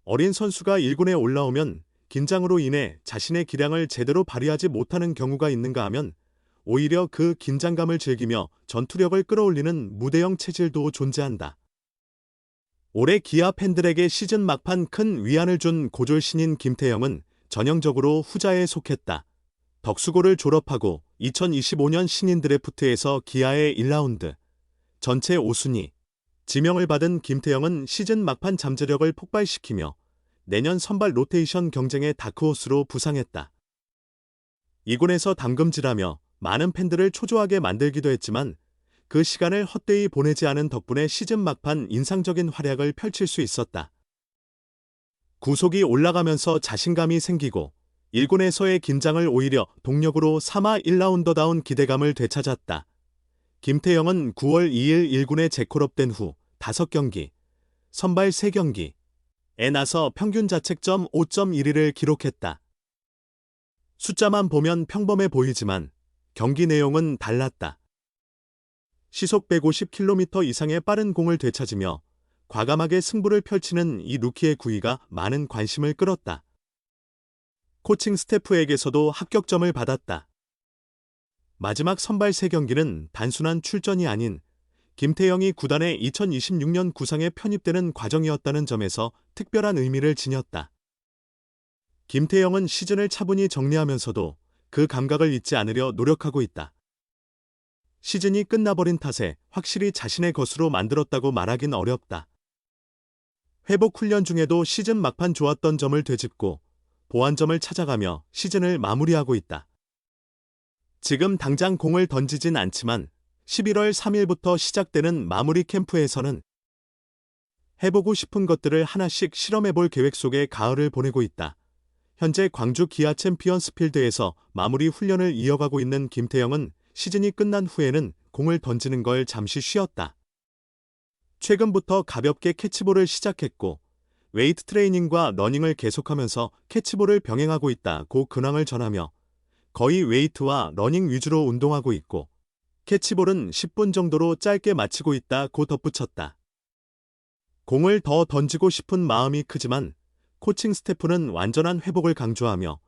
어린 선수가 1군에 올라오면 긴장으로 인해 자신의 기량을 제대로 발휘하지 못하는 경우가 있는가 하면 오히려 그 긴장감을 즐기며 전투력을 끌어올리는 무대형 체질도 존재한다. 올해 기아 팬들에게 시즌 막판 큰 위안을 준 고졸 신인 김태형은 전형적으로 후자에 속했다. 덕수고를 졸업하고 2025년 신인 드래프트에서 기아의 1라운드, 전체 5순위, 지명을 받은 김태형은 시즌 막판 잠재력을 폭발시키며 내년 선발 로테이션 경쟁의 다크호스로 부상했다. 2군에서 담금질하며 많은 팬들을 초조하게 만들기도 했지만 그 시간을 헛되이 보내지 않은 덕분에 시즌 막판 인상적인 활약을 펼칠 수 있었다. 구속이 올라가면서 자신감이 생기고 1군에서의 긴장을 오히려 동력으로 삼아 1라운더다운 기대감을 되찾았다. 김태형은 9월 2일 1군에 재콜업된 후 5경기, 선발 3경기에 나서 평균 자책점 5.12를 기록했다. 숫자만 보면 평범해 보이지만 경기 내용은 달랐다. 시속 150km 이상의 빠른 공을 되찾으며 과감하게 승부를 펼치는 이 루키의 구위가 많은 관심을 끌었다. 코칭 스태프에게서도 합격점을 받았다. 마지막 선발 3경기는 단순한 출전이 아닌 김태형이 구단의 2026년 구상에 편입되는 과정이었다는 점에서 특별한 의미를 지녔다. 김태형은 시즌을 차분히 정리하면서도 그 감각을 잊지 않으려 노력하고 있다. 시즌이 끝나버린 탓에 확실히 자신의 것으로 만들었다고 말하긴 어렵다. 회복 훈련 중에도 시즌 막판 좋았던 점을 되짚고 보완점을 찾아가며 시즌을 마무리하고 있다. 지금 당장 공을 던지진 않지만 11월 3일부터 시작되는 마무리 캠프에서는 해보고 싶은 것들을 하나씩 실험해볼 계획 속에 가을을 보내고 있다. 현재 광주 기아 챔피언스 필드에서 마무리 훈련을 이어가고 있는 김태형은 시즌이 끝난 후에는 공을 던지는 걸 잠시 쉬었다. 최근부터 가볍게 캐치볼을 시작했고 웨이트 트레이닝과 러닝을 계속하면서 캐치볼을 병행하고 있다고 근황을 전하며 거의 웨이트와 러닝 위주로 운동하고 있고 캐치볼은 10분 정도로 짧게 마치고 있다고 덧붙였다. 공을 더 던지고 싶은 마음이 크지만 코칭 스태프는 완전한 회복을 강조하며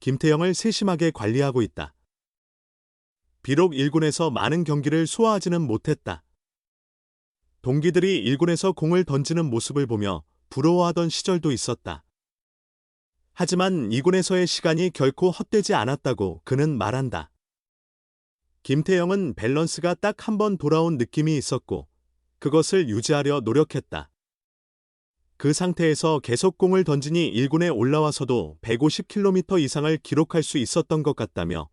김태형을 세심하게 관리하고 있다. 비록 1군에서 많은 경기를 소화하지는 못했다. 동기들이 1군에서 공을 던지는 모습을 보며 부러워하던 시절도 있었다. 하지만 2군에서의 시간이 결코 헛되지 않았다고 그는 말한다. 김태형은 밸런스가 딱 한 번 돌아온 느낌이 있었고 그것을 유지하려 노력했다. 그 상태에서 계속 공을 던지니 1군에 올라와서도 150km 이상을 기록할 수 있었던 것 같다며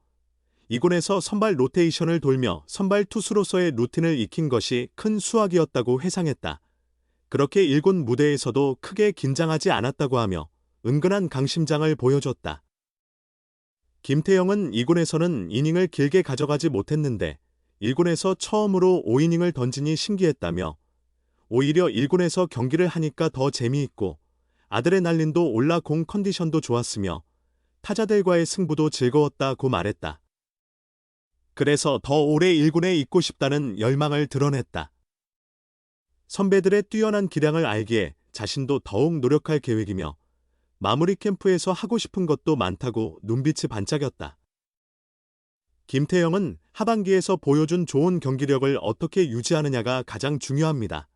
2군에서 선발 로테이션을 돌며 선발 투수로서의 루틴을 익힌 것이 큰 수확이었다고 회상했다. 그렇게 1군 무대에서도 크게 긴장하지 않았다고 하며 은근한 강심장을 보여줬다. 김태형은 2군에서는 이닝을 길게 가져가지 못했는데 1군에서 처음으로 5이닝을 던지니 신기했다며 오히려 1군에서 경기를 하니까 더 재미있고 아드레날린도 올라 공 컨디션도 좋았으며 타자들과의 승부도 즐거웠다고 말했다. 그래서 더 오래 1군에 있고 싶다는 열망을 드러냈다. 선배들의 뛰어난 기량을 알기에 자신도 더욱 노력할 계획이며 마무리 캠프에서 하고 싶은 것도 많다고 눈빛이 반짝였다. 김태형은 하반기에서 보여준 좋은 경기력을 어떻게 유지하느냐가 가장 중요합니다.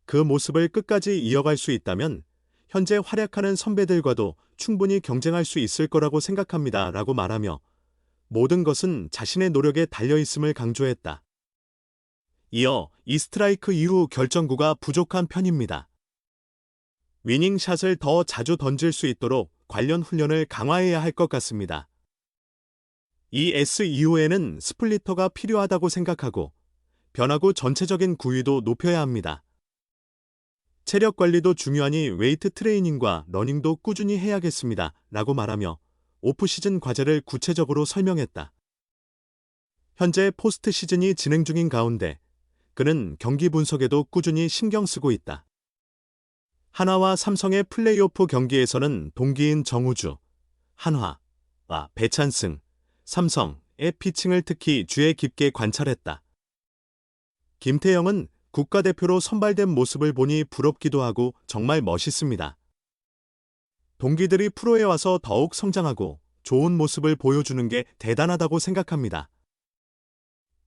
그 모습을 끝까지 이어갈 수 있다면 현재 활약하는 선배들과도 충분히 경쟁할 수 있을 거라고 생각합니다. 라고 말하며 모든 것은 자신의 노력에 달려있음을 강조했다. 이어 이 스트라이크 이후 결정구가 부족한 편입니다. 위닝샷을 더 자주 던질 수 있도록 관련 훈련을 강화해야 할 것 같습니다. 이 S 이후에는 스플리터가 필요하다고 생각하고 변화구 전체적인 구위도 높여야 합니다. 체력 관리도 중요하니 웨이트 트레이닝과 러닝도 꾸준히 해야겠습니다. 라고 말하며 오프시즌 과제를 구체적으로 설명했다. 현재 포스트 시즌이 진행 중인 가운데 그는 경기 분석에도 꾸준히 신경 쓰고 있다. 한화와 삼성의 플레이오프 경기에서는 동기인 정우주, 한화와 배찬승, 삼성의 피칭을 특히 주의 깊게 관찰했다. 김태형은 국가대표로 선발된 모습을 보니 부럽기도 하고 정말 멋있습니다. 동기들이 프로에 와서 더욱 성장하고 좋은 모습을 보여주는 게 대단하다고 생각합니다.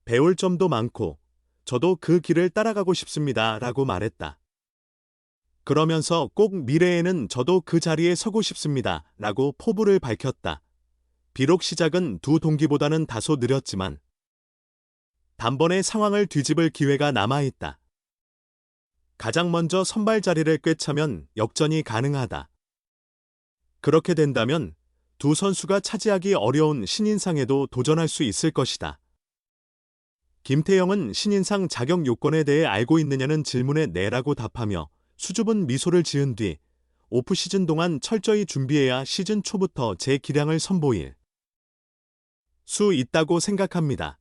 배울 점도 많고 저도 그 길을 따라가고 싶습니다. 라고 말했다. 그러면서 꼭 미래에는 저도 그 자리에 서고 싶습니다. 라고 포부를 밝혔다. 비록 시작은 두 동기보다는 다소 느렸지만 단번에 상황을 뒤집을 기회가 남아있다. 가장 먼저 선발 자리를 꿰차면 역전이 가능하다. 그렇게 된다면 두 선수가 차지하기 어려운 신인상에도 도전할 수 있을 것이다. 김태형은 신인상 자격 요건에 대해 알고 있느냐는 질문에 네라고 답하며 수줍은 미소를 지은 뒤 오프시즌 동안 철저히 준비해야 시즌 초부터 제 기량을 선보일 수 있다고 생각합니다.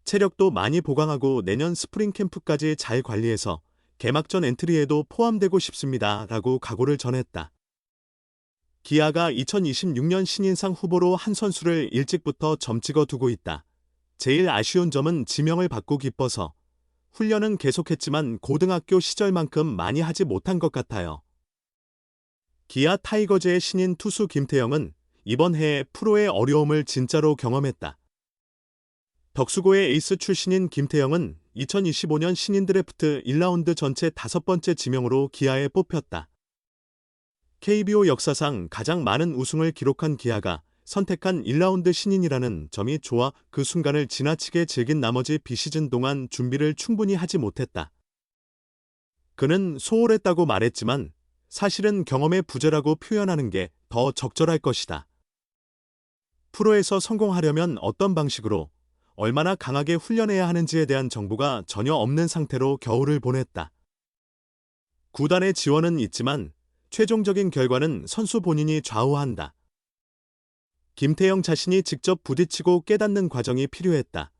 체력도 많이 보강하고 내년 스프링 캠프까지 잘 관리해서 개막전 엔트리에도 포함되고 싶습니다. 라고 각오를 전했다. 기아가 2026년 신인상 후보로 한 선수를 일찍부터 점찍어 두고 있다. 제일 아쉬운 점은 지명을 받고 기뻐서 훈련은 계속했지만 고등학교 시절만큼 많이 하지 못한 것 같아요. 기아 타이거즈의 신인 투수 김태형은 이번 해에 프로의 어려움을 진짜로 경험했다. 덕수고의 에이스 출신인 김태형은 2025년 신인 드래프트 1라운드 전체 5번째 지명으로 기아에 뽑혔다. KBO 역사상 가장 많은 우승을 기록한 기아가 선택한 1라운드 신인이라는 점이 좋아 그 순간을 지나치게 즐긴 나머지 비시즌 동안 준비를 충분히 하지 못했다. 그는 소홀했다고 말했지만 사실은 경험의 부재라고 표현하는 게 더 적절할 것이다. 프로에서 성공하려면 어떤 방식으로 얼마나 강하게 훈련해야 하는지에 대한 정보가 전혀 없는 상태로 겨울을 보냈다. 구단의 지원은 있지만 최종적인 결과는 선수 본인이 좌우한다. 김태형 자신이 직접 부딪히고 깨닫는 과정이 필요했다.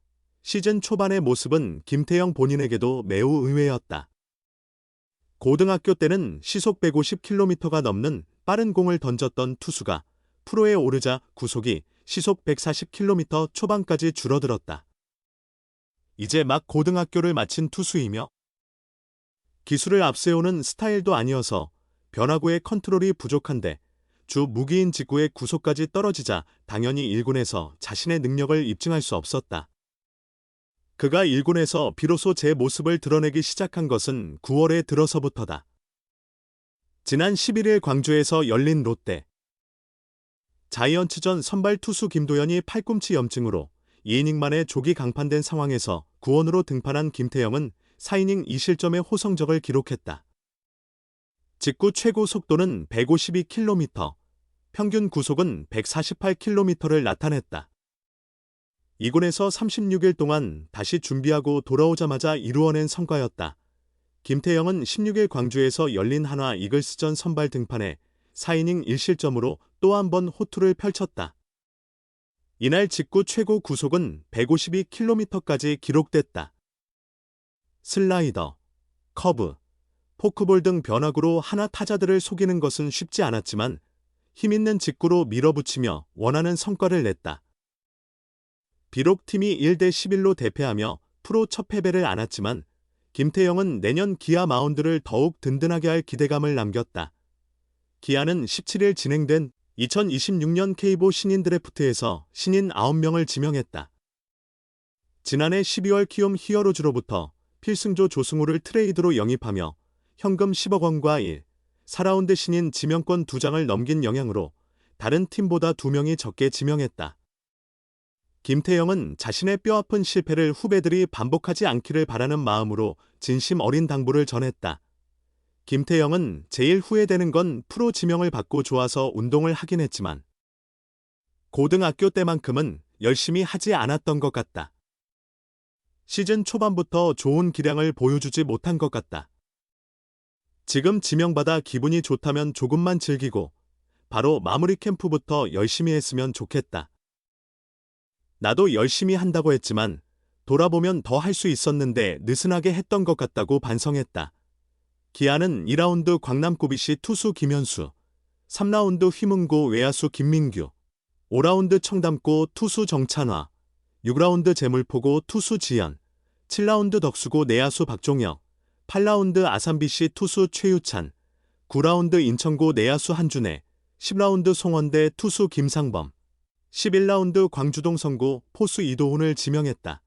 시즌 초반의 모습은 김태형 본인에게도 매우 의외였다. 고등학교 때는 시속 150km가 넘는 빠른 공을 던졌던 투수가 프로에 오르자 구속이 시속 140km 초반까지 줄어들었다. 이제 막 고등학교를 마친 투수이며 기술을 앞세우는 스타일도 아니어서 변화구의 컨트롤이 부족한데 주 무기인 직구의 구속까지 떨어지자 당연히 1군에서 자신의 능력을 입증할 수 없었다. 그가 1군에서 비로소 제 모습을 드러내기 시작한 것은 9월에 들어서부터다. 지난 11일 광주에서 열린 롯데 자이언츠전 선발 투수 김도현이 팔꿈치 염증으로 2이닝 만에 조기 강판된 상황에서 구원으로 등판한 김태형은 4이닝 2실점의 호성적을 기록했다. 직구 최고 속도는 152km, 평균 구속은 148km를 나타냈다. 2군에서 36일 동안 다시 준비하고 돌아오자마자 이루어낸 성과였다. 김태형은 16일 광주에서 열린 한화 이글스전 선발 등판에 4이닝 1실점으로 또 한 번 호투를 펼쳤다. 이날 직구 최고 구속은 152km까지 기록됐다. 슬라이더, 커브, 포크볼 등 변화구로 한화 타자들을 속이는 것은 쉽지 않았지만 힘있는 직구로 밀어붙이며 원하는 성과를 냈다. 비록 팀이 1대11로 대패하며 프로 첫 패배를 안았지만 김태형은 내년 기아 마운드를 더욱 든든하게 할 기대감을 남겼다. 기아는 17일 진행된 2026년 KBO 신인 드래프트에서 신인 9명을 지명했다. 지난해 12월 키움 히어로즈로부터 필승조 조승우를 트레이드로 영입하며 현금 10억 원과 4라운드 신인 지명권 2장을 넘긴 영향으로 다른 팀보다 2명이 적게 지명했다. 김태형은 자신의 뼈아픈 실패를 후배들이 반복하지 않기를 바라는 마음으로 진심 어린 당부를 전했다. 김태형은 제일 후회되는 건 프로 지명을 받고 좋아서 운동을 하긴 했지만 고등학교 때만큼은 열심히 하지 않았던 것 같다. 시즌 초반부터 좋은 기량을 보여주지 못한 것 같다. 지금 지명받아 기분이 좋다면 조금만 즐기고 바로 마무리 캠프부터 열심히 했으면 좋겠다. 나도 열심히 한다고 했지만 돌아보면 더 할 수 있었는데 느슨하게 했던 것 같다고 반성했다. 기아는 2라운드 광남고비시 투수 김현수, 3라운드 휘문고 외야수 김민규, 5라운드 청담고 투수 정찬화, 6라운드 재물포고 투수 지연, 7라운드 덕수고 내야수 박종혁, 8라운드 아산BC 투수 최유찬, 9라운드 인천고 내야수 한준혜, 10라운드 송원대 투수 김상범, 11라운드 광주동 성고 포수 이도훈을 지명했다.